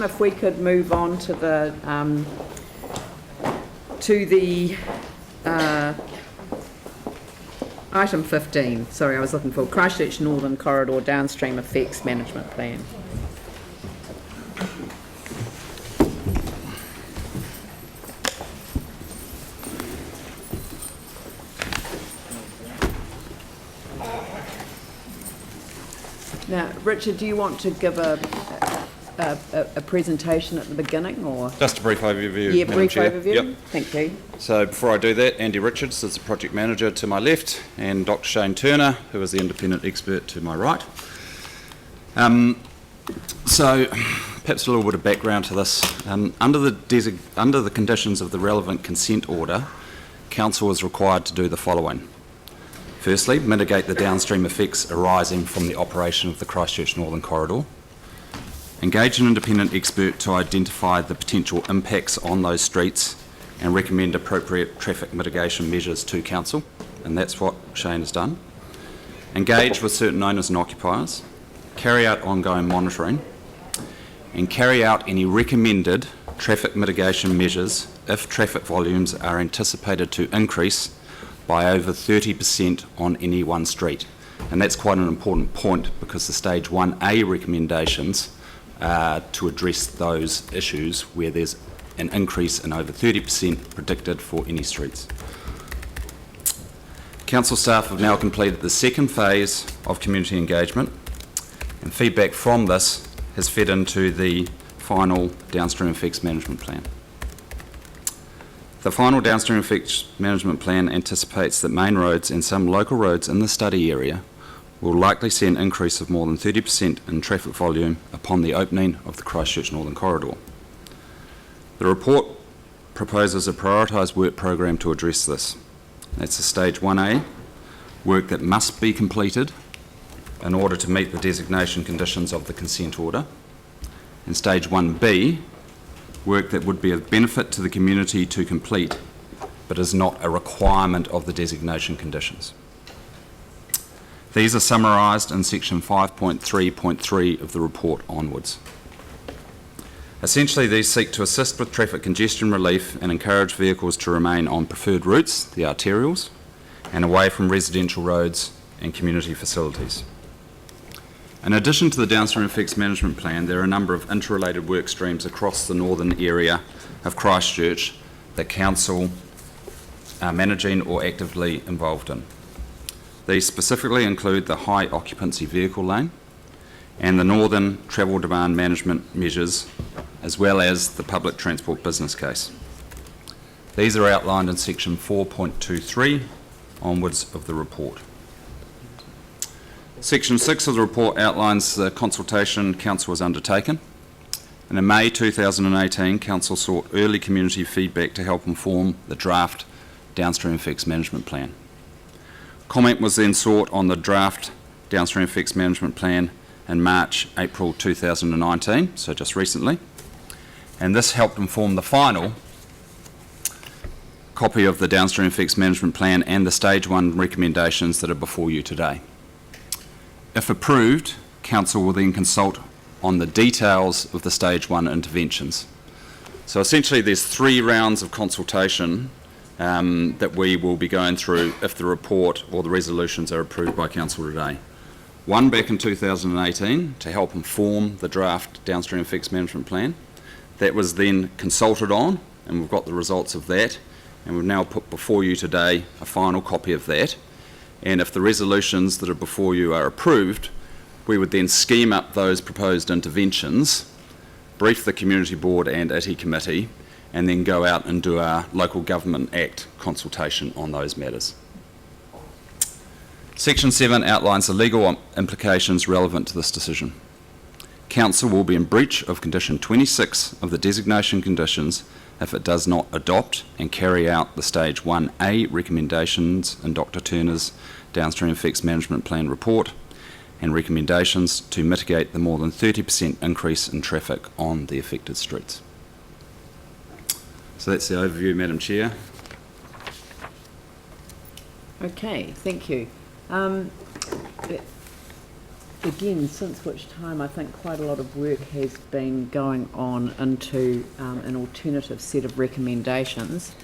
Adam, if we could move on to the item 15. Sorry, I was looking for Christchurch Northern Corridor Downstream Effects Management Plan. Now, Richard, do you want to give a presentation at the beginning, or just a brief overview? Yeah, brief Chair. overview. Yep. Thank you. So before I do that, Andy Richards is the project manager to my left, and Dr. Shane Turner, who is the independent expert, to my right. So perhaps a little bit of background to this. Under the conditions of the relevant consent order, Council is required to do the following. Firstly, mitigate the downstream effects arising from the operation of the Christchurch Northern Corridor. Engage an independent expert to identify the potential impacts on those streets and recommend appropriate traffic mitigation measures to Council, and that's what Shane has done. Engage with certain owners and occupiers, carry out ongoing monitoring, and carry out any recommended traffic mitigation measures if traffic volumes are anticipated to increase by over 30% on any one street. And that's quite an important point, because the Stage 1A recommendations are to address those issues where there's an increase in over 30% predicted for any streets. Council staff have now completed the second phase of community engagement, and feedback from this has fed into the final downstream effects management plan. The final downstream effects management plan anticipates that main roads and some local roads in the study area will likely see an increase of more than 30% in traffic volume upon the opening of the Christchurch Northern Corridor. The report proposes a prioritised work program to address this. That's a Stage 1A, work that must be completed in order to meet the designation conditions of the consent order, and Stage 1B, work that would be of benefit to the community to complete, but is not a requirement of the designation conditions. These are summarised in section 5.3.3 of the report onwards. Essentially, these seek to assist with traffic congestion relief and encourage vehicles to remain on preferred routes, the arterials, and away from residential roads and community facilities. In addition to the downstream effects management plan, there are a number of interrelated work streams across the northern area of Christchurch that Council are managing or actively involved in. These specifically include the high occupancy vehicle lane and the northern travel demand management measures, as well as the public transport business case. These are outlined in section 4.23 onwards of the report. Section 6 of the report outlines the consultation Council has undertaken, and in May 2018 Council sought early community feedback to help inform the draft downstream effects management plan. Comment was then sought on the draft downstream effects management plan in April 2019, so just recently, and this helped inform the final copy of the downstream effects management plan and the Stage 1 recommendations that are before you today. If approved, Council will then consult on the details of the Stage 1 interventions. So essentially there's 3 rounds of consultation that we will be going through if the report or the resolutions are approved by Council today. One back in 2018 to help inform the draft downstream effects management plan. That was then consulted on, and we've got the results of that, and we've now put before you today a final copy of that. And if the resolutions that are before you are approved, we would then scheme up those proposed interventions, brief the Community Board and ITI Committee, and then go out and do our Local Government Act consultation on those matters. Section 7 outlines the legal implications relevant to this decision. Council will be in breach of Condition 26 of the designation conditions if it does not adopt and carry out the Stage 1A recommendations in Dr. Turner's Downstream Effects Management Plan report and recommendations to mitigate the more than 30% increase in traffic on the affected streets. So that's the overview, Madam Chair. Okay, thank you. again, since which time I think quite a lot of work has been going on into an alternative set of recommendations.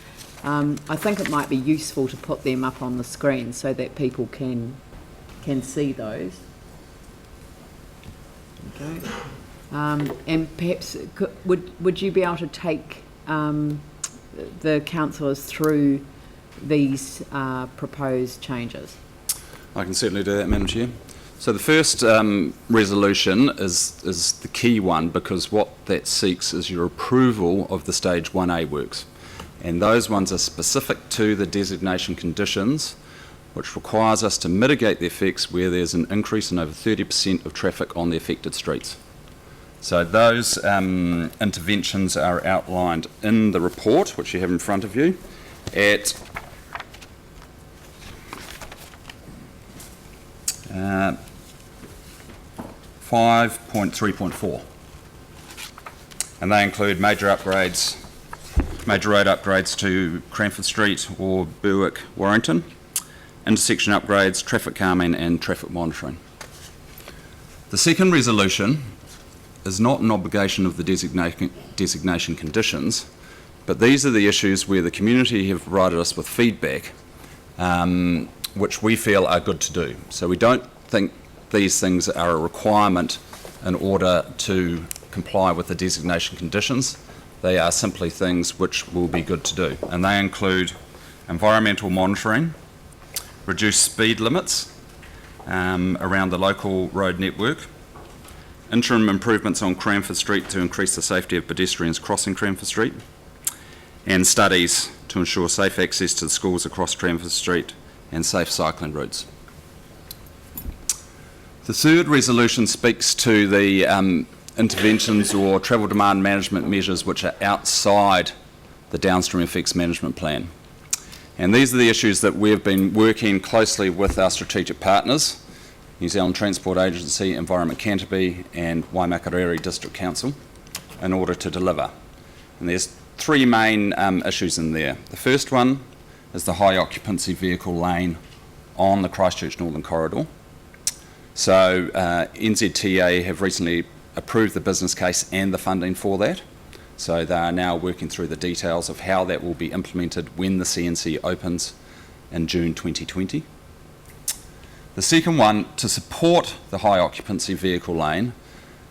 I think it might be useful to put them up on the screen so that people can see those. Okay. And perhaps would you be able to take the councillors through these proposed changes? I can certainly do that, Madam Chair. So the first resolution is the key one, because what that seeks is your approval of the Stage 1A works. And those ones are specific to the designation conditions, which requires us to mitigate the effects where there's an increase in over 30% of traffic on the affected streets. So those interventions are outlined in the report, which you have in front of you, at 5.3.4, and they include major road upgrades to Cranford Street or Berwick Warrington, intersection upgrades, traffic calming and traffic monitoring. The second resolution is not an obligation of the designation conditions, but these are the issues where the community have provided us with feedback, which we feel are good to do. So we don't think these things are a requirement in order to comply with the designation conditions. They are simply things which will be good to do, and they include environmental monitoring, reduced speed limits around the local road network, interim improvements on Cranford Street to increase the safety of pedestrians crossing Cranford Street, and studies to ensure safe access to the schools across Cranford Street and safe cycling routes. The third resolution speaks to the interventions or travel demand management measures which are outside the Downstream Effects Management Plan. And these are the issues that we've been working closely with our strategic partners, New Zealand Transport Agency, Environment Canterbury and Waimakariri District Council, in order to deliver. And there's three main issues in there. The first one is the high occupancy vehicle lane on the Christchurch Northern Corridor. So NZTA have recently approved the business case and the funding for that. So they are now working through the details of how that will be implemented when the CNC opens in June 2020. The second one, to support the high occupancy vehicle lane,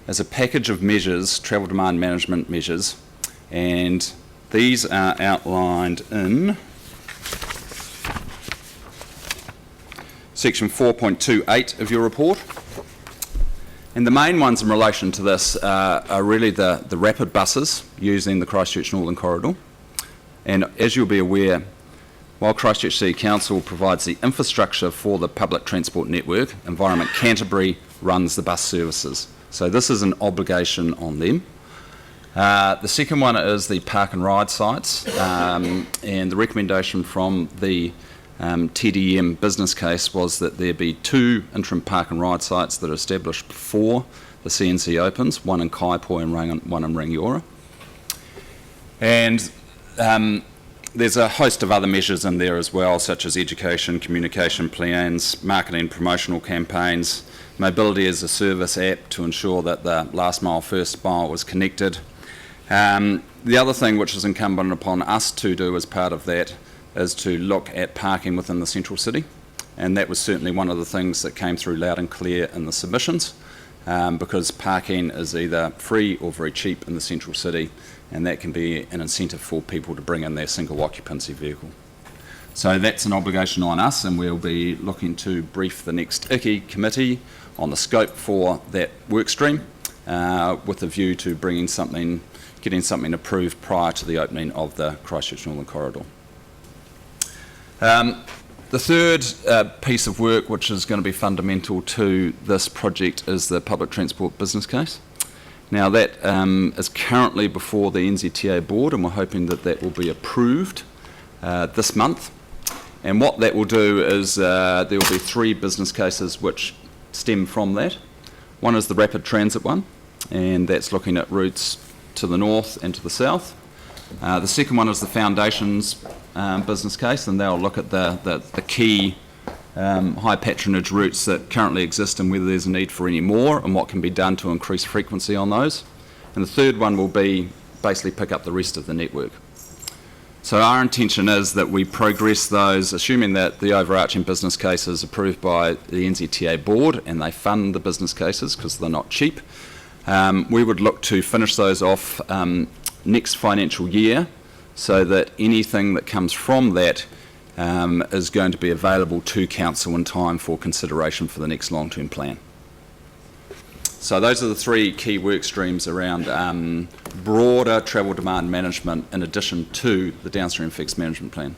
is a package of measures, travel demand management measures, and these are outlined in section 4.28 of your report. And the main ones in relation to this are really the rapid buses using the Christchurch Northern Corridor. And as you'll be aware, while Christchurch City Council provides the infrastructure for the public transport network, Environment Canterbury runs the bus services. So this is an obligation on them. The second one is the park and ride sites, and the recommendation from the TDM business case was that there be 2 interim park and ride sites that are established before the CNC opens, one in Kaipoi and one in Rangiora. And there's a host of other measures in there as well, such as education, communication plans, marketing and promotional campaigns, mobility as a service app to ensure that the last mile, first mile was connected. The other thing which is incumbent upon us to do as part of that is to look at parking within the central city, and that was certainly one of the things that came through loud and clear in the submissions, because parking is either free or very cheap in the central city, and that can be an incentive for people to bring in their single occupancy vehicle. So that's an obligation on us, and we'll be looking to brief the next ICI committee on the scope for that work stream, with a view to getting something approved prior to the opening of the Christchurch Northern Corridor. The third piece of work which is going to be fundamental to this project is the public transport business case. Now that is currently before the NZTA board, and we're hoping that that will be approved this month. And what that will do is there will be 3 business cases which stem from that. One is the rapid transit one, and that's looking at routes to the north and to the south. The second one is the foundations business case, and they'll look at the key high patronage routes that currently exist and whether there's a need for any more and what can be done to increase frequency on those. And the third one will be basically pick up the rest of the network. So our intention is that we progress those, assuming that the overarching business case is approved by the NZTA board and they fund the business cases because they're not cheap. We would look to finish those off next financial year so that anything that comes from that is going to be available to council in time for consideration for the next long-term plan. So those are the three key work streams around broader travel demand management in addition to the downstream fixed management plan.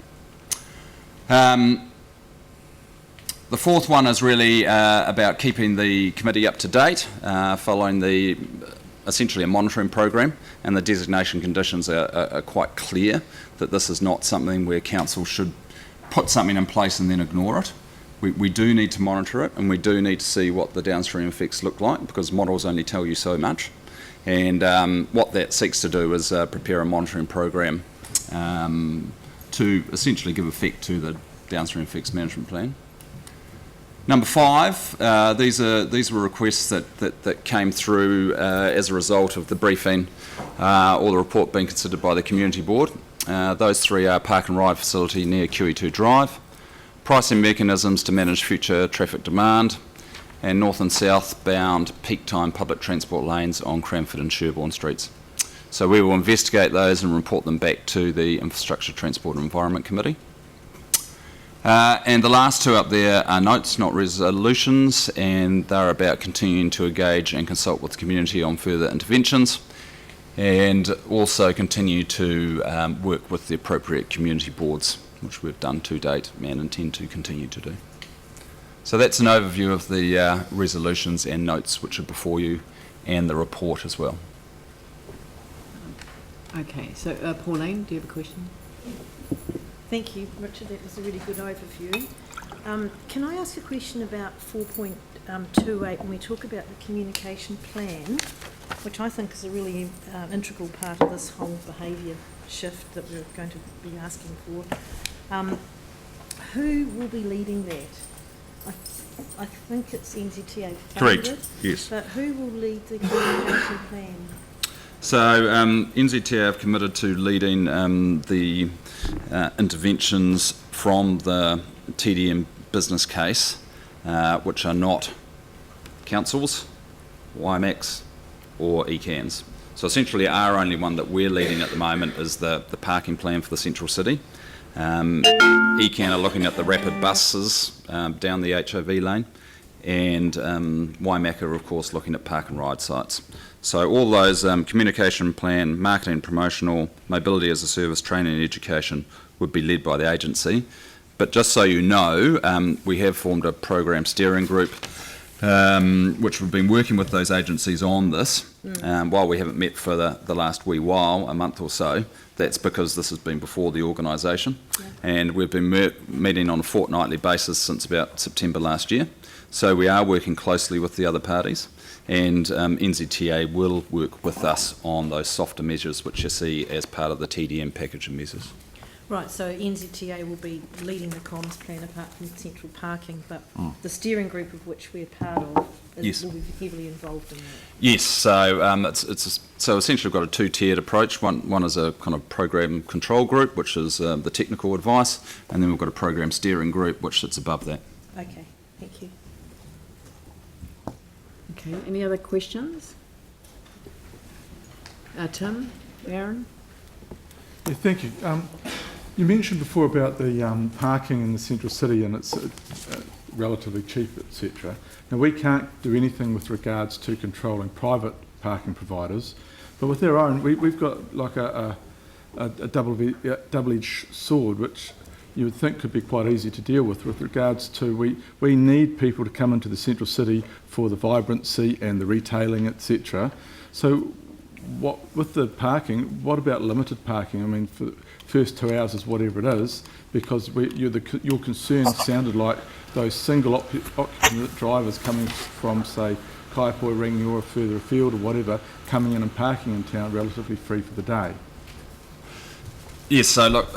The fourth one is really about keeping the committee up to date following essentially a monitoring program, and the designation conditions are quite clear that this is not something where council should put something in place and then ignore it. We do need to monitor it, and we do need to see what the downstream effects look like, because models only tell you so much. And what that seeks to do is prepare a monitoring program to essentially give effect to the downstream effects management plan. Number 5, these were requests that came through as a result of the briefing or the report being considered by the community board. Those 3 are park and ride facility near QE2 Drive, pricing mechanisms to manage future traffic demand, and north and southbound peak time public transport lanes on Cranford and Sherborne streets. So we will investigate those and report them back to the Infrastructure, Transport and Environment Committee. And the last 2 up there are notes, not resolutions, and they're about continuing to engage and consult with the community on further interventions, and also continue to work with the appropriate community boards, which we've done to date and intend to continue to do. So that's an overview of the resolutions and notes which are before you, and the report as well. Okay, so Pauline, do you have a question? Thank you, Richard. That was a really good overview. Can I ask a question about 4.28 when we talk about the communication plan, which I think is a really integral part of this whole behaviour shift that we're going to be asking for. Who will be leading that? I think it's NZTA funded. Correct, yes. But who will lead the communication plan? So NZTA have committed to leading the interventions from the TDM business case, which are not councils, WIMAX or ECANs. So essentially our only one that we're leading at the moment is the parking plan for the central city. ECAN are looking at the rapid buses down the HOV lane, and WIMAC are of course looking at park and ride sites. So all those communication plan, marketing, promotional, mobility as a service, training and education would be led by the agency. But just so you know, we have formed a program steering group which we've been working with those agencies on this. While we haven't met for the last wee while, a month or so, that's because this has been before the organisation. Yeah. And we've been meeting on a fortnightly basis since about September last year. So we are working closely with the other parties, and NZTA will work with us on those softer measures which you see as part of the TDM package of measures. Right, so NZTA will be leading the comms plan apart from central parking, but the steering group of which we're part of will be heavily involved in that. Yes, so so essentially we've got a 2-tiered approach. One is a kind of program control group, which is the technical advice, and then we've got a program steering group, which sits above that. Okay, thank you. Okay, any other questions? Tim, Aaron? Yeah, thank you. You mentioned before about the parking in the central city, and it's relatively cheap, etc. Now, we can't do anything with regards to controlling private parking providers, but with our own, we've got like a double-edged sword, which you would think could be quite easy to deal with regards to we need people to come into the central city for the vibrancy and the retailing, etc. So what with the parking, what about limited parking? I mean, for the first 2 hours is whatever it is, because your concern sounded like those single occupant drivers coming from, say, Kaipoi, Ringi or further afield or whatever, coming in and parking in town relatively free for the day. Yes, so look,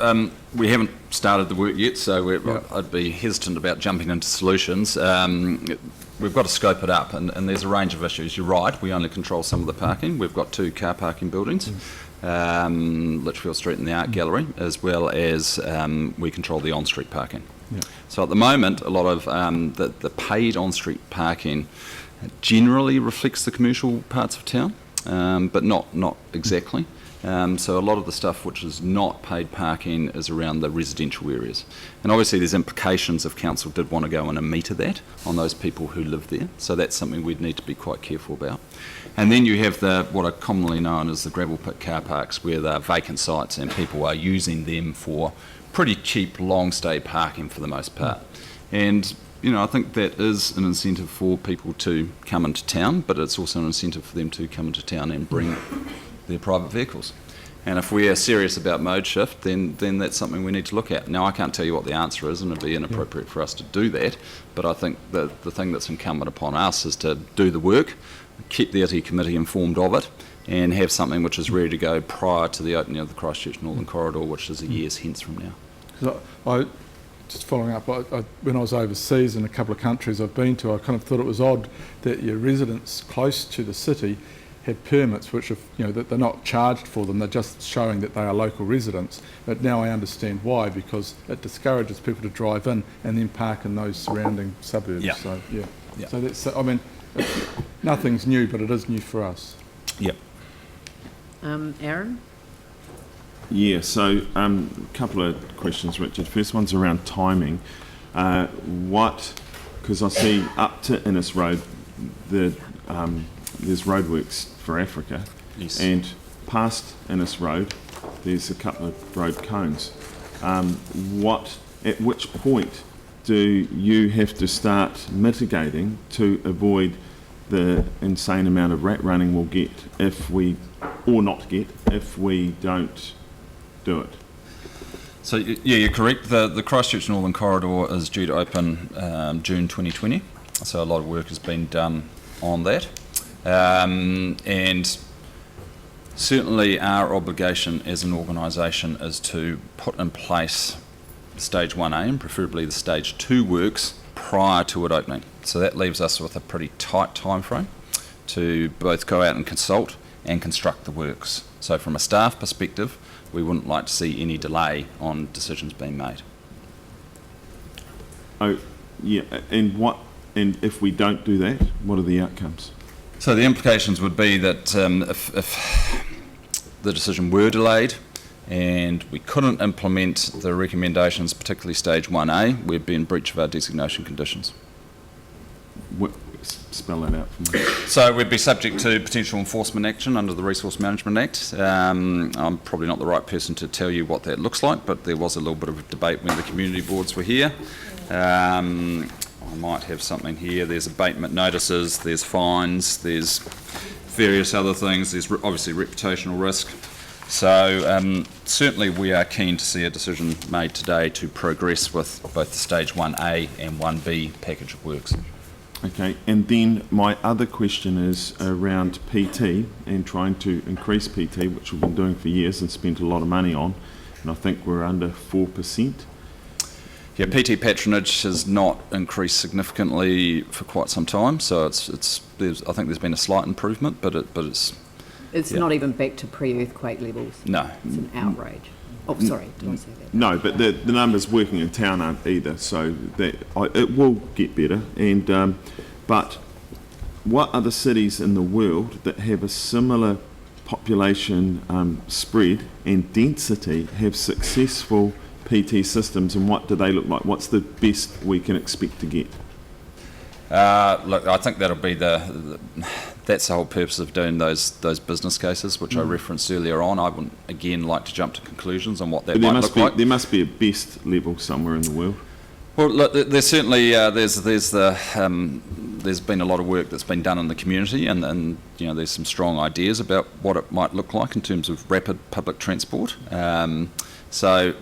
we haven't started the work yet, so Yeah. I'd be hesitant about jumping into solutions. We've got to scope it up, and there's a range of issues. You're right, we only control some of the parking. We've got 2 car parking buildings, Litchfield Street and the Art Gallery, as well as we control the on-street parking. Yeah. So at the moment, a lot of the paid on-street parking generally reflects the commercial parts of town, but not exactly. So a lot of the stuff which is not paid parking is around the residential areas. And obviously there's implications if council did want to go in and meter that on those people who live there. So that's something we'd need to be quite careful about. And then you have what are commonly known as the gravel pit car parks, where they're vacant sites and people are using them for pretty cheap long stay parking for the most part. And I think that is an incentive for people to come into town, but it's also an incentive for them to come into town and bring their private vehicles. And if we are serious about mode shift, then that's something we need to look at. Now, I can't tell you what the answer is, and it'd be inappropriate for us to do that, but I think that the thing that's incumbent upon us is to do the work, keep the ITI committee informed of it, and have something which is ready to go prior to the opening of the Christchurch Northern Corridor, which is a year's hence from now. So just following up, when I was overseas in a couple of countries I've been to, I kind of thought it was odd that your residents close to the city had permits which, that they're not charged for them, they're just showing that they are local residents. But now I understand why, because it discourages people to drive in and then park in those surrounding suburbs. Yeah. So, yeah. Yeah. So that's, nothing's new, but it is new for us. Yep. Aaron? Yeah, so a couple of questions, Richard. First one's around timing. Because I see up to Innes Road, there's roadworks for Africa, Yes. and past Innes Road, there's a couple of road cones. At which point do you have to start mitigating to avoid the insane amount of rat running we'll get if we don't do it? So yeah, you're correct. The Christchurch Northern Corridor is due to open June 2020. So a lot of work has been done on that. And certainly our obligation as an organisation is to put in place Stage 1A and preferably the Stage 2 works prior to it opening. So that leaves us with a pretty tight time frame to both go out and consult and construct the works. So from a staff perspective, we wouldn't like to see any delay on decisions being made. Oh, yeah, and if we don't do that, what are the outcomes? So the implications would be that if the decision were delayed and we couldn't implement the recommendations, particularly Stage 1A, we'd be in breach of our designation conditions. Spell that out for me. So we'd be subject to potential enforcement action under the Resource Management Act. I'm probably not the right person to tell you what that looks like, but there was a little bit of a debate when the community boards were here. I might have something here. There's abatement notices, there's fines, there's various other things. There's obviously reputational risk. So certainly we are keen to see a decision made today to progress with both the Stage 1A and 1B package of works. Okay, and then my other question is around PT and trying to increase PT, which we've been doing for years and spent a lot of money on, and I think we're under 4%. Yeah, PT patronage has not increased significantly for quite some time, so I think there's been a slight improvement, but it's yeah. Not even back to pre-earthquake levels. No. It's an outrage. Oh, sorry, did I say that? No, but the numbers working in town aren't either, so that it will get better. And but what other cities in the world that have a similar population spread and density have successful PT systems, and what do they look like? What's the best we can expect to get? Look, I think that'll be that's the whole purpose of doing those business cases, which I referenced earlier on. I wouldn't, again, like to jump to conclusions on what that might look like. There must be a best level somewhere in the world. Well, look, there's certainly there's been a lot of work that's been done in the community, and there's some strong ideas about what it might look like in terms of rapid public transport. So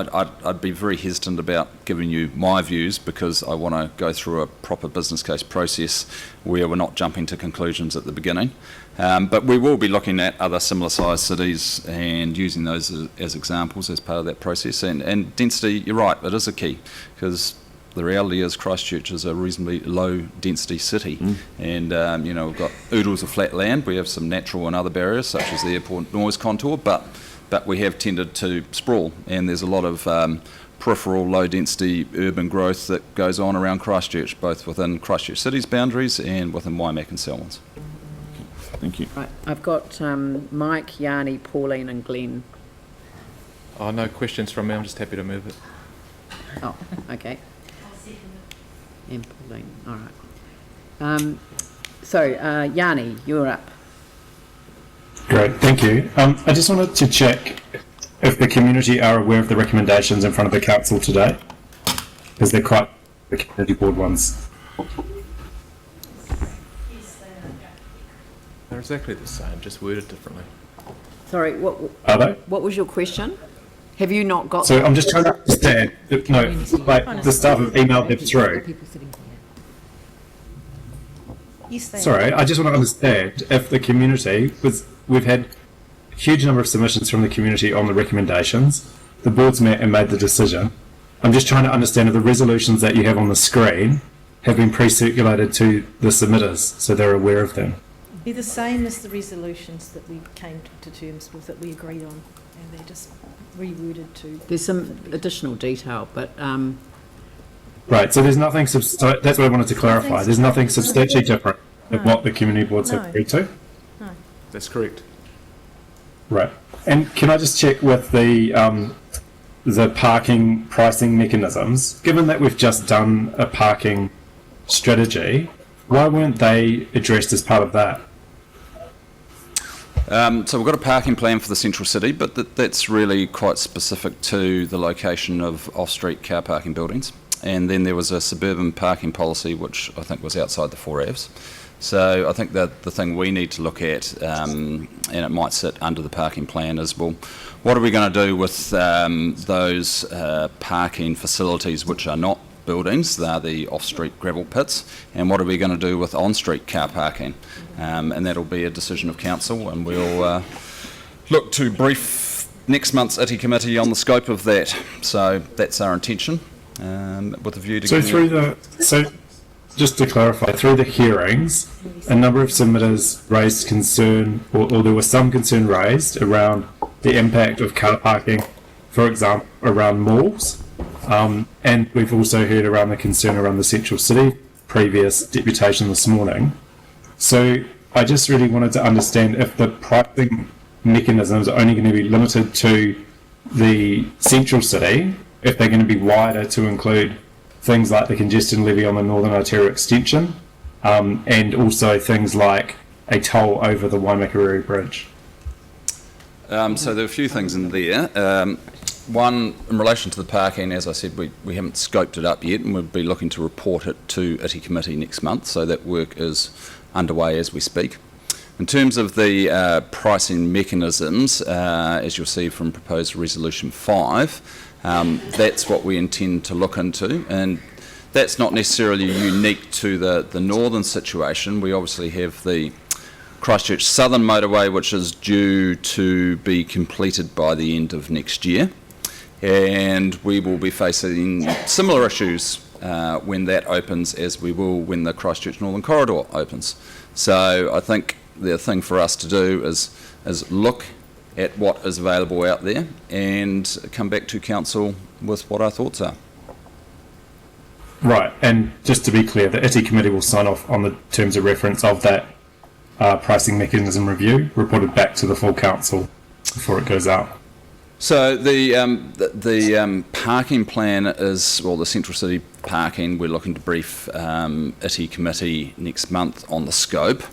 I'd be very hesitant about giving you my views because I want to go through a proper business case process where we're not jumping to conclusions at the beginning. But we will be looking at other similar sized cities and using those as examples as part of that process. And density, you're right, it is a key because the reality is Christchurch is a reasonably low density city, and we've got oodles of flat land. We have some natural and other barriers such as the airport noise contour, but we have tended to sprawl, and there's a lot of peripheral low density urban growth that goes on around Christchurch, both within Christchurch City's boundaries and within Waimak and Selwyn's. Thank you. Right, I've got Mike, Yanni, Pauline and Glenn. Oh, no questions from me. I'm just happy to move it. Oh, okay. And Pauline, all right. So, Yanni, you're up. Great, thank you. I just wanted to check if the community are aware of the recommendations in front of the council today, because they're quite the community board ones. They're exactly the same, just worded differently. Sorry, what Are they? what was your question? Have you not got So I'm just trying to understand. No, like the staff have emailed them through. Yes, they are. Sorry, I just want to understand if the community was. We've had a huge number of submissions from the community on the recommendations. The board's met and made the decision. I'm just trying to understand if the resolutions that you have on the screen have been pre-circulated to the submitters, so they're aware of them. They're the same as the resolutions that we came to terms with, that we agreed on, and they're just reworded to... There's some additional detail, but Right, so there's nothing, that's what I wanted to clarify. There's nothing substantially different than what the community boards have agreed to? No. That's correct. Right. And can I just check with the parking pricing mechanisms? Given that we've just done a parking strategy, why weren't they addressed as part of that? So we've got a parking plan for the central city, but that's really quite specific to the location of off-street car parking buildings. And then there was a suburban parking policy, which I think was outside the 4Avs. So I think that the thing we need to look at, and it might sit under the parking plan, is, well, what are we going to do with those parking facilities which are not buildings? They're the off-street gravel pits. And what are we going to do with on-street car parking? And that'll be a decision of council, and we'll look to brief next month's ITI committee on the scope of that. So that's our intention, with a view to... So just to clarify, through the hearings, a number of submitters raised concern, or there was some concern raised around the impact of car parking, for example, around malls. And we've also heard around the concern around the central city, previous deputation this morning. So I just really wanted to understand if the pricing mechanisms are only going to be limited to the central city, if they're going to be wider to include things like the congestion levy on the Northern Aotearoa extension, and also things like a toll over the Waimakariri Bridge. So there are a few things in there. One, in relation to the parking, as I said, we haven't scoped it up yet, and we'll be looking to report it to ITI committee next month, so that work is underway as we speak. In terms of the pricing mechanisms, as you'll see from proposed resolution 5, that's what we intend to look into, and that's not necessarily unique to the northern situation. We obviously have the Christchurch Southern Motorway, which is due to be completed by the end of next year, and we will be facing similar issues when that opens as we will when the Christchurch Northern Corridor opens. So I think the thing for us to do is look at what is available out there and come back to council with what our thoughts are. Right, and just to be clear, the ITI committee will sign off on the terms of reference of that pricing mechanism review, reported back to the full council before it goes out. So the parking plan is, well, the central city parking, we're looking to brief ITI committee next month on the scope.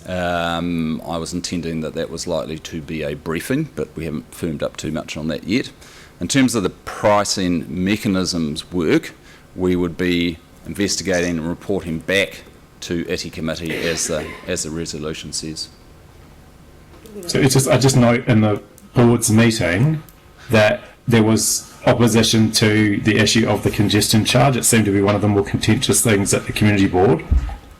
I was intending that was likely to be a briefing, but we haven't firmed up too much on that yet. In terms of the pricing mechanisms work, we would be investigating and reporting back to ITI committee as the resolution says. So I just note in the board's meeting that there was opposition to the issue of the congestion charge. It seemed to be one of the more contentious things at the community board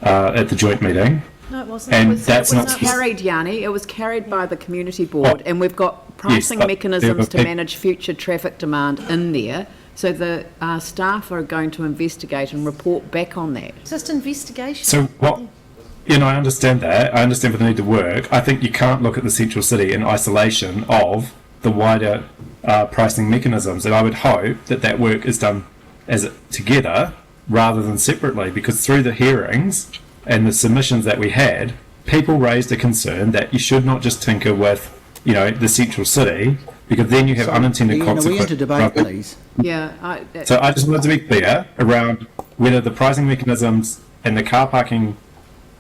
at the joint meeting. No, it wasn't. And It was- that's it not was Carried, Yanni, it was carried by the community board, and we've got pricing but mechanisms to there were manage future traffic demand in there, so the staff are going to investigate and report back on that. Just investigation. So what? You know, I understand that. I understand for the need to work. I think you can't look at the central city in isolation of the wider pricing mechanisms, and I would hope that that work is done as together rather than separately, because through the hearings and the submissions that we had, people raised a concern that you should not just tinker with, you know, the central city, because then you have unintended Ian, are we consequences. into debate, please? Yeah, So I just wanted to be clear around whether the pricing mechanisms and the car parking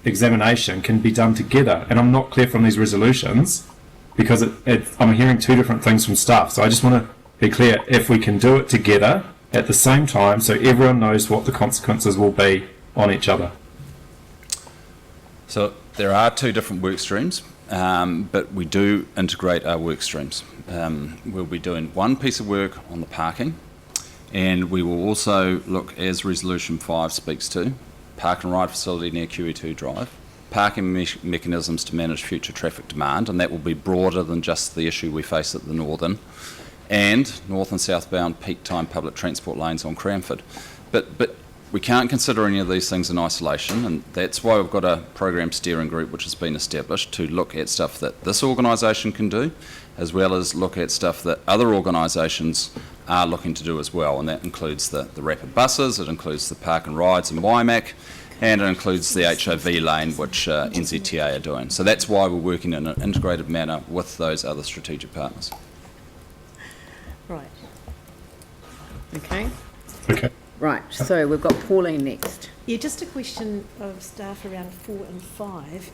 examination can be done together. And I'm not clear from these resolutions because I'm hearing two different things from staff. So I just want to be clear if we can do it together at the same time so everyone knows what the consequences will be on each other. So there are two different work streams, but we do integrate our work streams. We'll be doing one piece of work on the parking, and we will also look, as Resolution 5 speaks to, park and ride facility near QE2 Drive, parking mechanisms to manage future traffic demand, and that will be broader than just the issue we face at the northern, and north and southbound peak time public transport lanes on Cranford. But we can't consider any of these things in isolation, and that's why we've got a program steering group which has been established to look at stuff that this organisation can do, as well as look at stuff that other organisations are looking to do as well, and that includes the rapid buses, it includes the park and rides in WIMAC, and it includes the HOV lane which NZTA are doing. So that's why we're working in an integrated manner with those other strategic partners. Right. okay. Okay. Right, so we've got Pauline next. Yeah, just a question of staff around 4 and 5.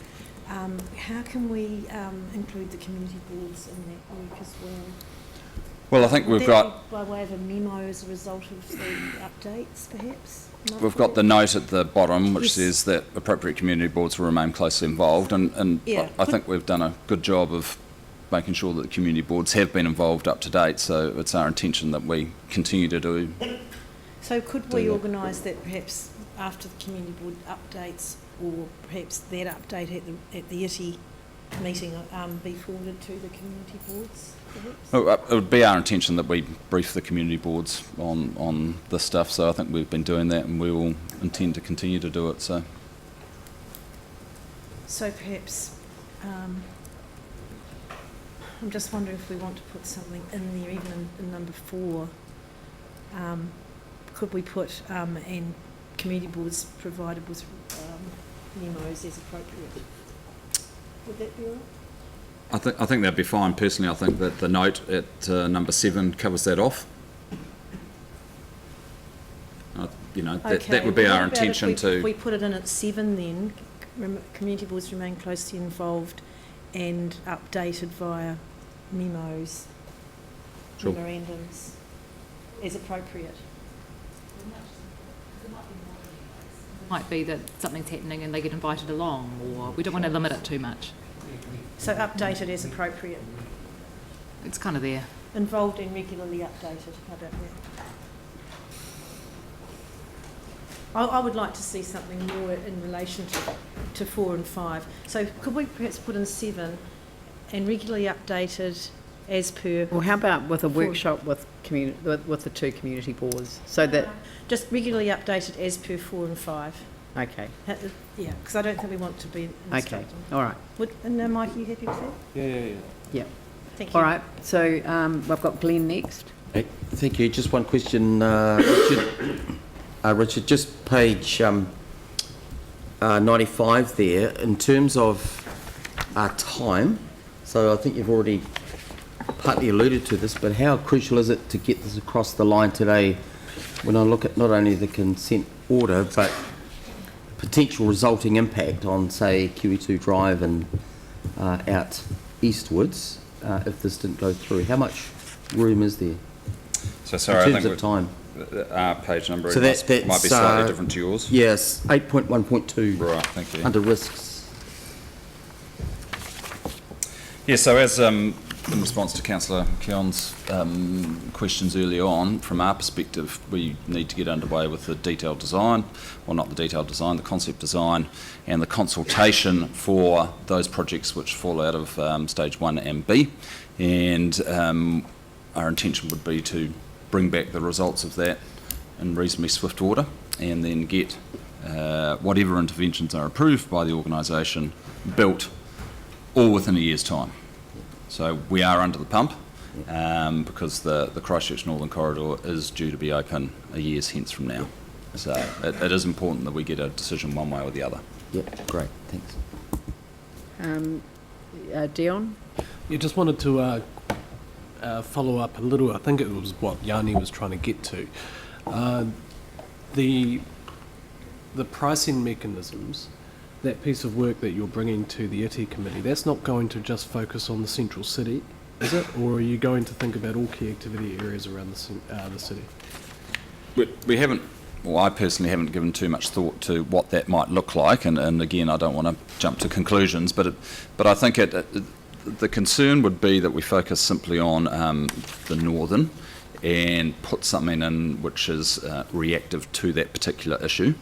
How can we include the community boards in that work as well? Well, I think Would we've that got... be by way of a memo as a result of the updates, perhaps? We've got the note at the bottom which Yes. says that appropriate community boards will remain closely involved, and Yeah. I think we've done a good job of making sure that the community boards have been involved up to date, so it's our intention that we continue to do. So could we organise that perhaps after the community board updates, or perhaps that update at the ITI meeting be forwarded to the community boards, perhaps? It would be our intention that we brief the community boards on this stuff, so I think we've been doing that and we will intend to continue to do it. So perhaps, I'm just wondering if we want to put something in there, even in number 4. Could we put, and community boards provided with memos as appropriate? Would that be all right? I think that'd be fine. Personally, I think that the note at number 7 covers that off. That would be well, our what about intention if we to... put it in at 7 then, community boards remain closely involved and updated via memos, Sure. memorandums, as appropriate. Might be that something's happening and they get invited along, or we don't want to limit it too much. So updated as appropriate, It's kind of there. involved and regularly updated, how about that? I would like to see something more in relation to 4 and 5. So could we perhaps put in 7 and regularly updated as per... Well, how about with a Four. workshop with the two community boards, so that, Just regularly updated as per 4 and 5. okay, Yeah, because I don't think we want to be okay, instructing. all right, And Mike, are you happy with that? yeah. Thank you. All right, so we've got Glenn next. Hey, thank you. Just one question, Richard, just page 95 there, in terms of time, so I think you've already partly alluded to this, but how crucial is it to get this across the line today when I look at not only the consent order, but potential resulting impact on, say, QE2 Drive and out eastwards, if this didn't go through? How much room is there So sorry, in I terms think of time? our page number So might be that's, slightly different to yours. Yes, 8.1.2. Right, thank you. Under risks. Yeah, so as in response to Councillor Keon's questions early on, from our perspective, we need to get underway with the detailed design, well, not the detailed design, the concept design, and the consultation for those projects which fall out of stage 1 and B. And our intention would be to bring back the results of that in reasonably swift order, and then get whatever interventions are approved by the organisation built all within a year's time. So we are under the pump because the Christchurch Northern Corridor is due to be open a year's hence from now. So it is important that we get a decision one way or the other. Yep, great, thanks. Dion? You just wanted to follow up a little. I think it was what Yanni was trying to get to. The pricing mechanisms, that piece of work that you're bringing to the ITI committee, that's not going to just focus on the central city, is it? Or are you going to think about all key activity areas around the city? We haven't, well, I personally haven't given too much thought to what that might look like, and again, I don't want to jump to conclusions, but I think the concern would be that we focus simply on the northern and put something in which is reactive to that particular issue.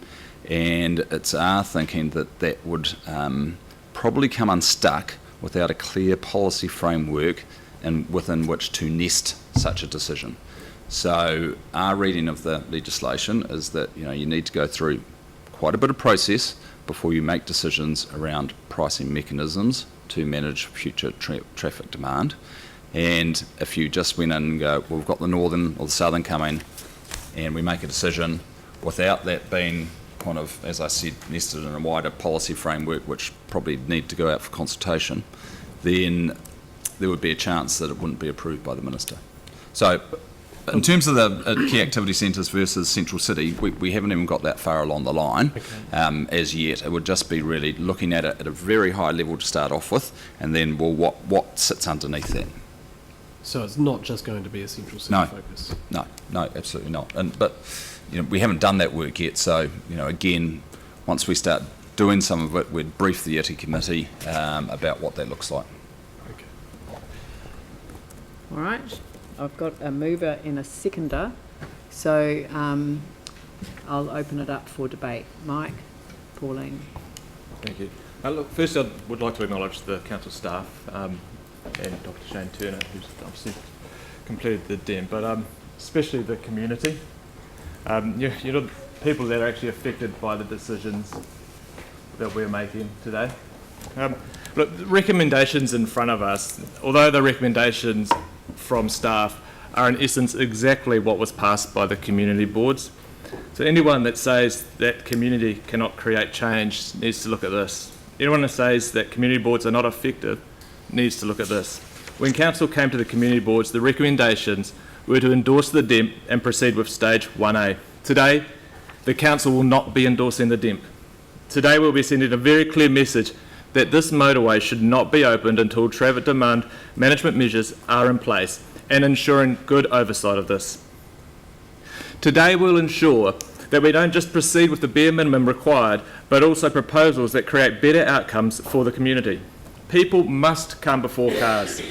And it's our thinking that that would probably come unstuck without a clear policy framework within which to nest such a decision. So our reading of the legislation is that you need to go through quite a bit of process before you make decisions around pricing mechanisms to manage future traffic demand. And if you just went in and go, well, we've got the northern or the southern coming, and we make a decision without that being kind of, as I said, nested in a wider policy framework which probably need to go out for consultation, then there would be a chance that it wouldn't be approved by the Minister. So in terms of the key activity centres versus Central City, we haven't even got that far along the line as yet. It would just be really looking at it at a very high level to start off with, and then, well, what sits underneath that? So it's not just going to be a central city focus? No, absolutely not. But we haven't done that work yet, so again, once we start doing some of it, we'd brief the ITI committee about what that looks like. Okay. All right, I've got a mover and a seconder, so I'll open it up for debate. Mike, Pauline. Thank you. Look, first I would like to acknowledge the council staff and Dr. Shane Turner, who's obviously completed the DEM, but especially the community. People that are actually affected by the decisions that we're making today. Look, the recommendations in front of us, although the recommendations from staff are in essence exactly what was passed by the community boards. So anyone that says that community cannot create change needs to look at this. Anyone that says that community boards are not effective needs to look at this. When council came to the community boards, the recommendations were to endorse the DEMP and proceed with stage 1A. Today, the council will not be endorsing the DEMP. Today, we'll be sending a very clear message that this motorway should not be opened until traffic demand management measures are in place and ensuring good oversight of this. Today, we'll ensure that we don't just proceed with the bare minimum required, but also proposals that create better outcomes for the community. People must come before cars.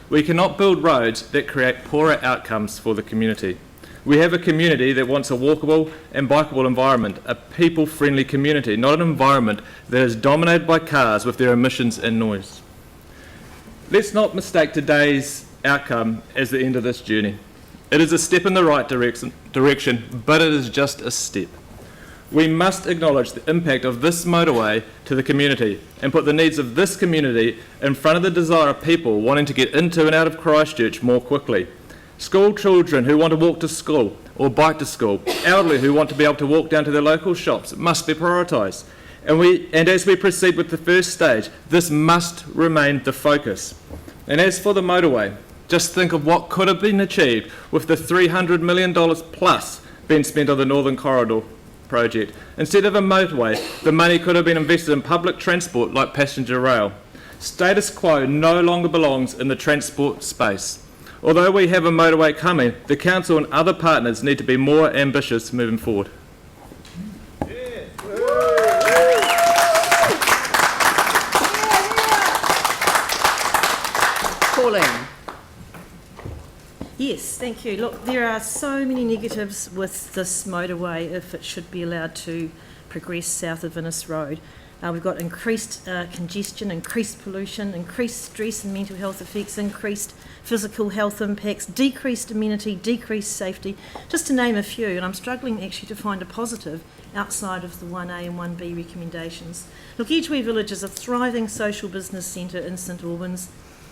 We cannot build roads that create poorer outcomes for the community. We have a community that wants a walkable and bikeable environment, a people-friendly community, not an environment that is dominated by cars with their emissions and noise. Let's not mistake today's outcome as the end of this journey. It is a step in the right direction, but it is just a step. We must acknowledge the impact of this motorway to the community and put the needs of this community in front of the desire of people wanting to get into and out of Christchurch more quickly. School children who want to walk to school or bike to school, elderly who want to be able to walk down to their local shops must be prioritised. And as we proceed with the first stage, this must remain the focus. And as for the motorway, just think of what could have been achieved with the $300 million plus being spent on the Northern Corridor project. Instead of a motorway, the money could have been invested in public transport like passenger rail. Status quo no longer belongs in the transport space. Although we have a motorway coming, the council and other partners need to be more ambitious moving forward. Pauline. Yes, thank you. Look, there are so many negatives with this motorway if it should be allowed to progress south of Innes Road. We've got increased congestion, increased pollution, increased stress and mental health effects, increased physical health impacts, decreased amenity, decreased safety, just to name a few. And I'm struggling actually to find a positive outside of the 1A and 1B recommendations. Look, Edgware Village is a thriving social business centre in St Albans.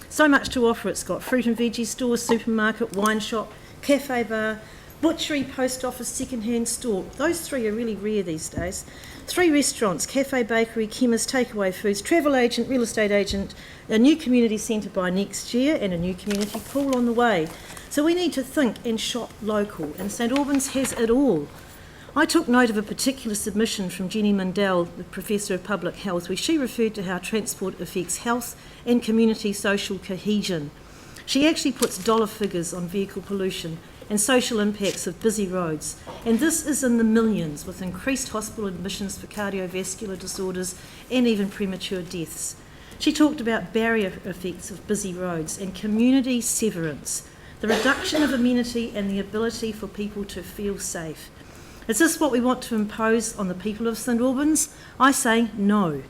So much to offer. It's got fruit and veggie stores, supermarket, wine shop, cafe bar, butchery, post office, second-hand store. Those three are really rare these days. 3 restaurants, cafe, bakery, chemist, takeaway foods, travel agent, real estate agent, a new community centre by next year and a new community pool on the way. So we need to think and shop local, and St Albans has it all. I took note of a particular submission from Jenny Mundell, the Professor of Public Health, where she referred to how transport affects health and community social cohesion. She actually puts dollar figures on vehicle pollution and social impacts of busy roads, and this is in the millions, with increased hospital admissions for cardiovascular disorders and even premature deaths. She talked about barrier effects of busy roads and community severance, the reduction of amenity and the ability for people to feel safe. Is this what we want to impose on the people of St Albans? I say no.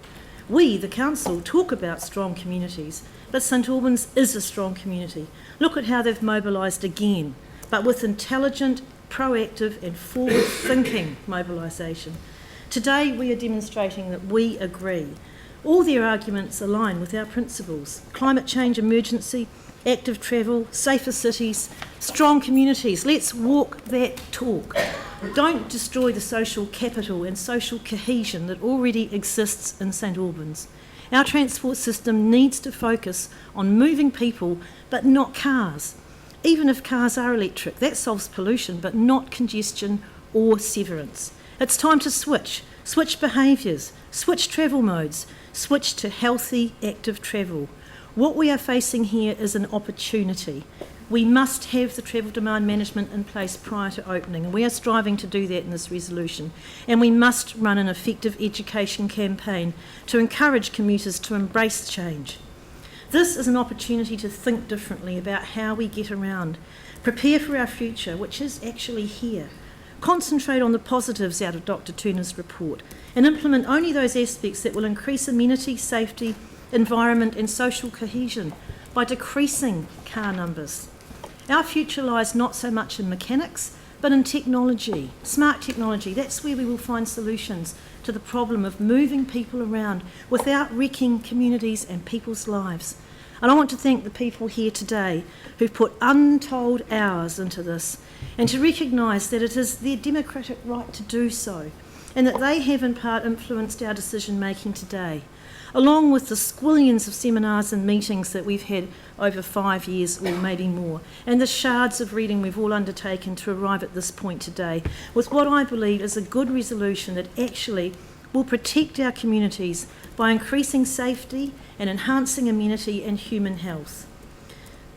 We, the council, talk about strong communities, but St Albans is a strong community. Look at how they've mobilised again, but with intelligent, proactive and forward-thinking mobilisation. Today we are demonstrating that we agree. All their arguments align with our principles: climate change emergency, active travel, safer cities, strong communities. Let's walk that talk. Don't destroy the social capital and social cohesion that already exists in St Albans. Our transport system needs to focus on moving people, but not cars. Even if cars are electric, that solves pollution, but not congestion or severance. It's time to switch behaviours, switch travel modes, switch to healthy, active travel. What we are facing here is an opportunity. We must have the travel demand management in place prior to opening, and we are striving to do that in this resolution. And we must run an effective education campaign to encourage commuters to embrace change. This is an opportunity to think differently about how we get around, prepare for our future, which is actually here. Concentrate on the positives out of Dr. Turner's report and implement only those aspects that will increase amenity, safety, environment and social cohesion by decreasing car numbers. Our future lies not so much in mechanics, but in technology, smart technology. That's where we will find solutions to the problem of moving people around without wrecking communities and people's lives. And I want to thank the people here today who've put untold hours into this, and to recognise that it is their democratic right to do so, and that they have in part influenced our decision making today, along with the squillions of seminars and meetings that we've had over 5 years or maybe more, and the shards of reading we've all undertaken to arrive at this point today, with what I believe is a good resolution that actually will protect our communities by increasing safety and enhancing amenity and human health,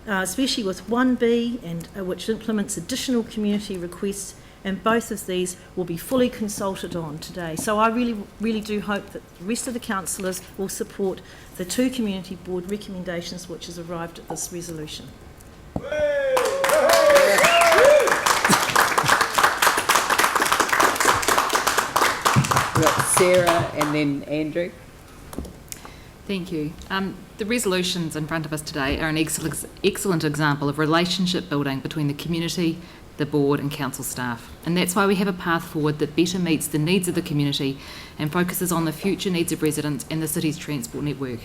especially with 1B, and which implements additional community requests, and both of these will be fully consulted on today. So I really do hope that the rest of the councillors will support the 2 community board recommendations which has arrived at this resolution. We've got Sarah and then Andrew. Thank you. The resolutions in front of us today are an excellent example of relationship building between the community, the board and council staff. And that's why we have a path forward that better meets the needs of the community and focuses on the future needs of residents and the city's transport network.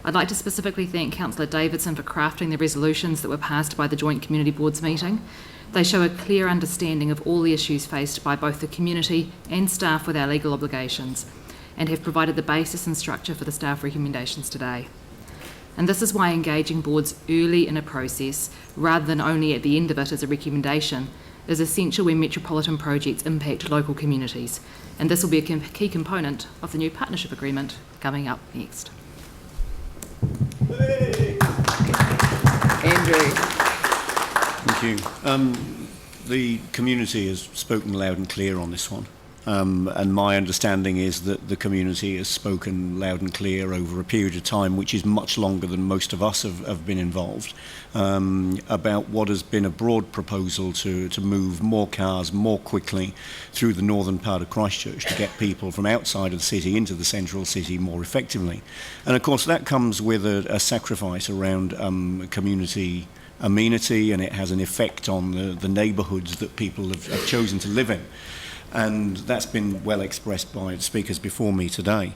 I'd like to specifically thank Councillor Davidson for crafting the resolutions that were passed by the Joint Community Boards meeting. They show a clear understanding of all the issues faced by both the community and staff with our legal obligations, and have provided the basis and structure for the staff recommendations today. And this is why engaging boards early in a process, rather than only at the end of it as a recommendation, is essential when metropolitan projects impact local communities. And this will be a key component of the new partnership agreement coming up next. Andrew. Thank you. The community has spoken loud and clear on this one. And my understanding is that the community has spoken loud and clear over a period of time, which is much longer than most of us have been involved, about what has been a broad proposal to move more cars more quickly through the northern part of Christchurch to get people from outside of the city into the central city more effectively. And of course that comes with a sacrifice around community amenity, and it has an effect on the neighbourhoods that people have chosen to live in. And that's been well expressed by speakers before me today.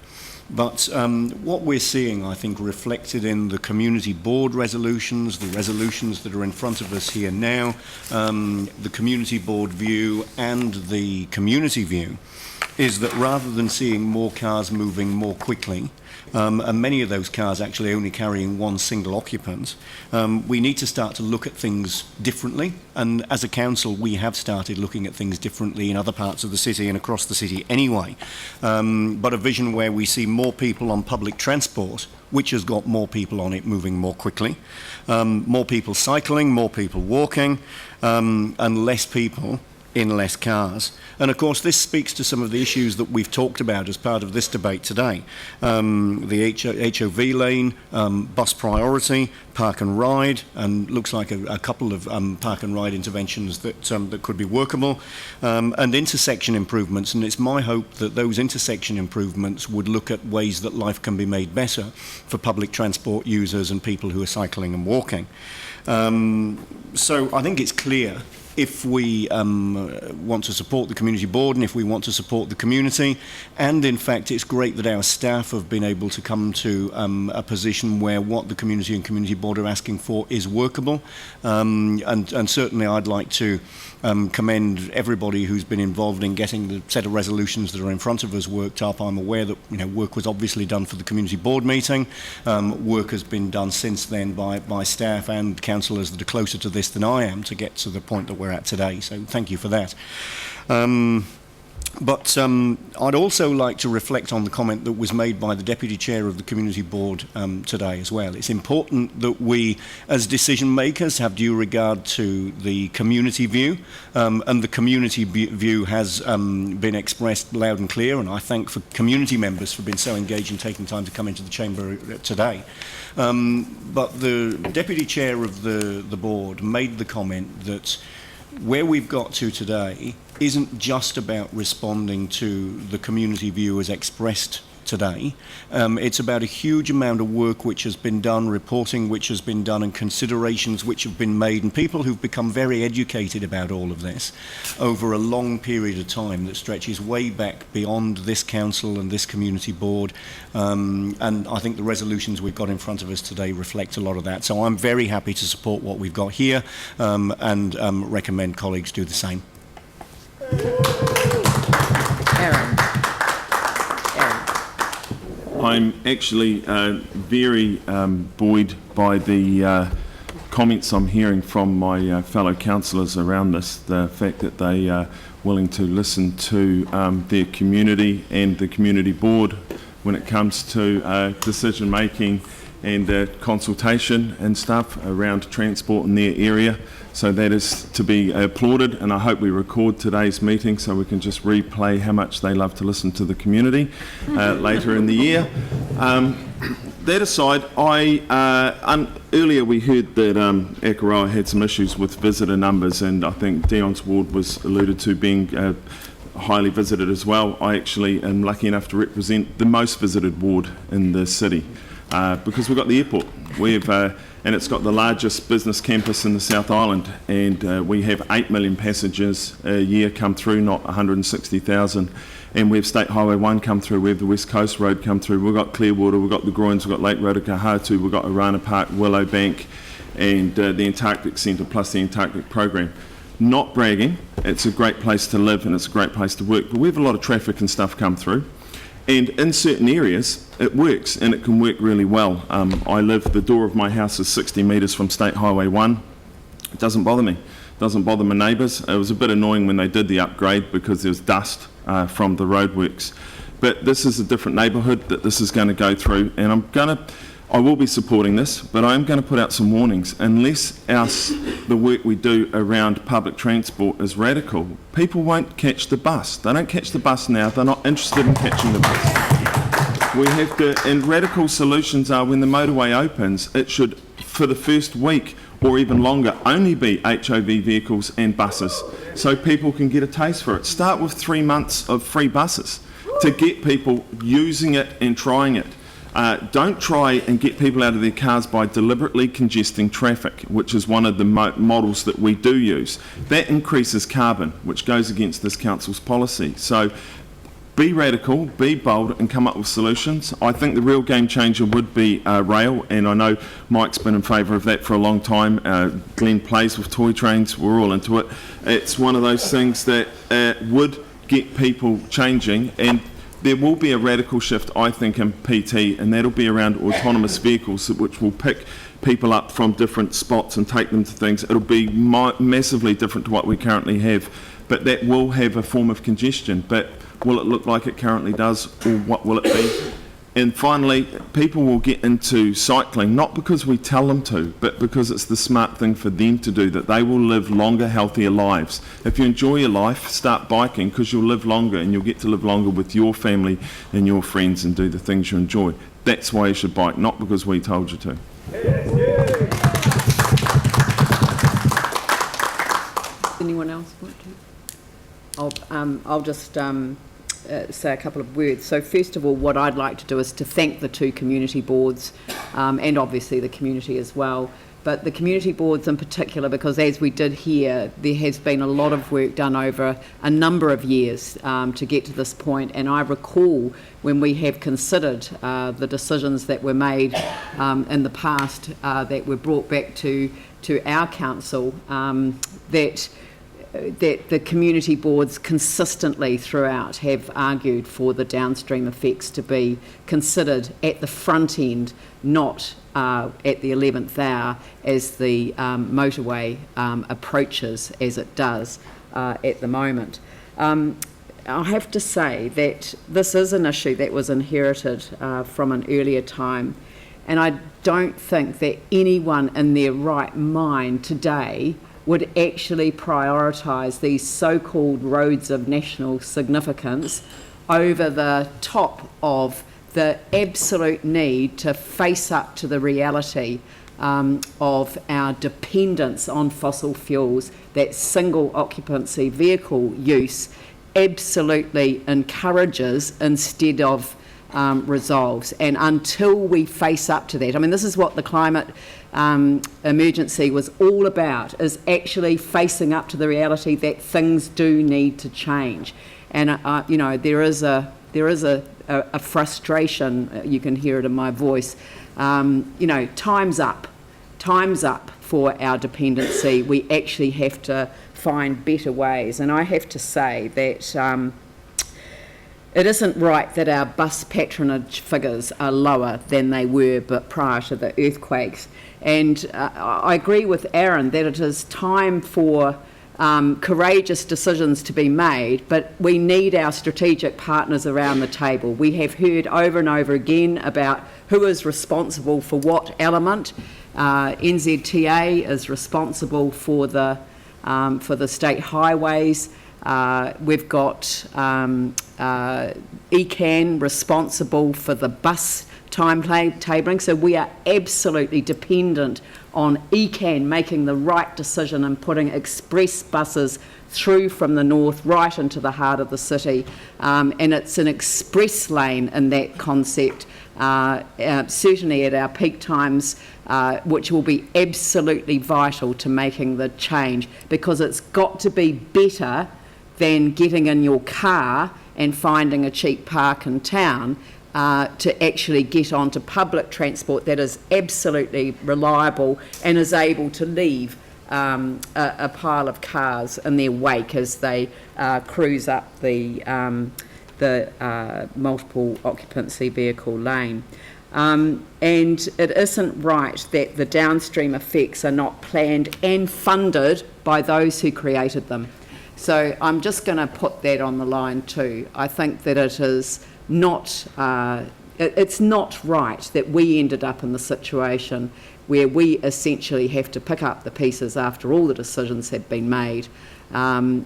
But what we're seeing, I think, reflected in the community board resolutions, the resolutions that are in front of us here now, the community board view and the community view, is that rather than seeing more cars moving more quickly, and many of those cars actually only carrying one single occupant, we need to start to look at things differently. And as a council, we have started looking at things differently in other parts of the city and across the city anyway. But a vision where we see more people on public transport, which has got more people on it moving more quickly, more people cycling, more people walking, and less people in less cars. And of course this speaks to some of the issues that we've talked about as part of this debate today. The HOV lane, bus priority, park and ride, and looks like a couple of park and ride interventions that could be workable, and intersection improvements. And it's my hope that those intersection improvements would look at ways that life can be made better for public transport users and people who are cycling and walking. So I think it's clear, if we want to support the community board and if we want to support the community, and in fact it's great that our staff have been able to come to a position where what the community and community board are asking for is workable, and certainly I'd like to commend everybody who's been involved in getting the set of resolutions that are in front of us worked up. I'm aware that work was obviously done for the community board meeting. Work has been done since then by staff and councillors that are closer to this than I am to get to the point that we're at today. So thank you for that. But I'd also like to reflect on the comment that was made by the Deputy Chair of the Community Board today as well. It's important that we, as decision makers, have due regard to the community view, and the community view has been expressed loud and clear, and I thank for community members for being so engaged and taking time to come into the chamber today. But the Deputy Chair of the board made the comment that where we've got to today isn't just about responding to the community view as expressed today. It's about a huge amount of work which has been done, reporting which has been done, and considerations which have been made, and people who've become very educated about all of this over a long period of time that stretches way back beyond this council and this community board. And I think the resolutions we've got in front of us today reflect a lot of that. So I'm very happy to support what we've got here, and recommend colleagues do the same. Aaron. I'm actually very buoyed by the comments I'm hearing from my fellow councillors around this, the fact that they are willing to listen to their community and the community board when it comes to decision making and consultation and stuff around transport in their area. So that is to be applauded, and I hope we record today's meeting so we can just replay how much they love to listen to the community later in the year. That aside, earlier we heard that Akaroa had some issues with visitor numbers, and I think Dion's ward was alluded to being highly visited as well. I actually am lucky enough to represent the most visited ward in the city because we've got the airport. And it's got the largest business campus in the South Island, and we have 8 million passengers a year come through, not 160,000. And we have State Highway 1 come through, we have the West Coast Road come through, we've got Clearwater, we've got the Groins, we've got Lake Rotorua, we've got Orana Park, Willowbank, and the Antarctic Centre, plus the Antarctic program. Not bragging, it's a great place to live and it's a great place to work, but we have a lot of traffic and stuff come through. And in certain areas, it works, and it can work really well. The door of my house is 60 metres from State Highway 1. It doesn't bother me. It doesn't bother my neighbours. It was a bit annoying when they did the upgrade because there was dust from the roadworks. But this is a different neighbourhood that this is going to go through, and I'm going to I will be supporting this, but I am going to put out some warnings. Unless the work we do around public transport is radical, people won't catch the bus. They don't catch the bus now. They're not interested in catching the bus. We have to, and radical solutions are when the motorway opens, it should, for the first week or even longer, only be HOV vehicles and buses, so people can get a taste for it. Start with 3 months of free buses to get people using it and trying it. Don't try and get people out of their cars by deliberately congesting traffic, which is one of the models that we do use. That increases carbon, which goes against this council's policy. So be radical, be bold, and come up with solutions. I think the real game changer would be rail, and I know Mike's been in favour of that for a long time. Glenn plays with toy trains, we're all into it. It's one of those things that would get people changing, and there will be a radical shift, I think, in PT, and that'll be around autonomous vehicles, which will pick people up from different spots and take them to things. It'll be massively different to what we currently have, but that will have a form of congestion. But will it look like it currently does, or what will it be? And finally, people will get into cycling, not because we tell them to, but because it's the smart thing for them to do, that they will live longer, healthier lives. If you enjoy your life, start biking, because you'll live longer, and you'll get to live longer with your family and your friends and do the things you enjoy. That's why you should bike, not because we told you to. Anyone else want to? I'll just say a couple of words. So first of all, what I'd like to do is to thank the two community boards, and obviously the community as well, but the community boards in particular, because as we did hear, there has been a lot of work done over a number of years to get to this point, and I recall when we have considered the decisions that were made in the past that were brought back to our council, that the community boards consistently throughout have argued for the downstream effects to be considered at the front end, not at the 11th hour as the motorway approaches as it does at the moment. I have to say that this is an issue that was inherited from an earlier time, and I don't think that anyone in their right mind today would actually prioritise these so-called roads of national significance over the top of the absolute need to face up to the reality of our dependence on fossil fuels that single occupancy vehicle use absolutely encourages instead of resolves. And until we face up to that, I mean, this is what the climate emergency was all about, is actually facing up to the reality that things do need to change. And you know, there is a frustration, you can hear it in my voice. You know, time's up for our dependency. We actually have to find better ways, and I have to say that it isn't right that our bus patronage figures are lower than they were but prior to the earthquakes. And I agree with Aaron that it is time for courageous decisions to be made, but we need our strategic partners around the table. We have heard over and over again about who is responsible for what element. NZTA is responsible for the state highways. We've got ECAN responsible for the bus timetabling, so we are absolutely dependent on ECAN making the right decision and putting express buses through from the north right into the heart of the city, and it's an express lane in that concept, certainly at our peak times, which will be absolutely vital to making the change, because it's got to be better than getting in your car and finding a cheap park in town to actually get onto public transport that is absolutely reliable and is able to leave a pile of cars in their wake as they cruise up the multiple occupancy vehicle lane. And it isn't right that the downstream effects are not planned and funded by those who created them. So I'm just going to put that on the line too. I think that it is not it's not right that we ended up in the situation where we essentially have to pick up the pieces after all the decisions have been made, and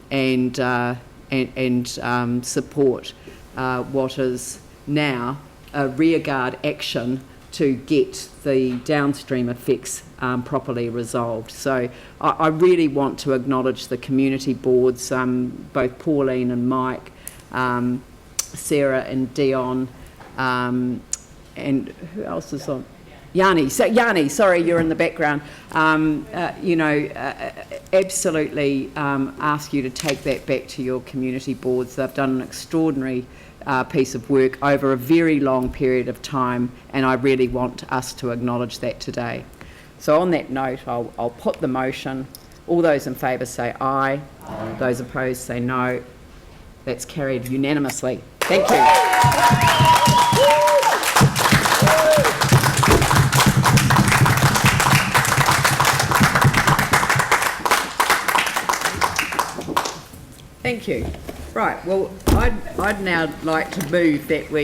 support what is now a rearguard action to get the downstream effects properly resolved. So I really want to acknowledge the community boards, both Pauline and Mike, Sarah and Dion, and who else is on? Yanni. So Yanni, sorry, you're in the background. Absolutely ask you to take that back to your community boards. They've done an extraordinary piece of work over a very long period of time, and I really want us to acknowledge that today. So on that note, I'll put the motion. All those in favour say aye. Those opposed say no. That's carried unanimously. Thank you. Thank you. Right, well, I'd now like to move that we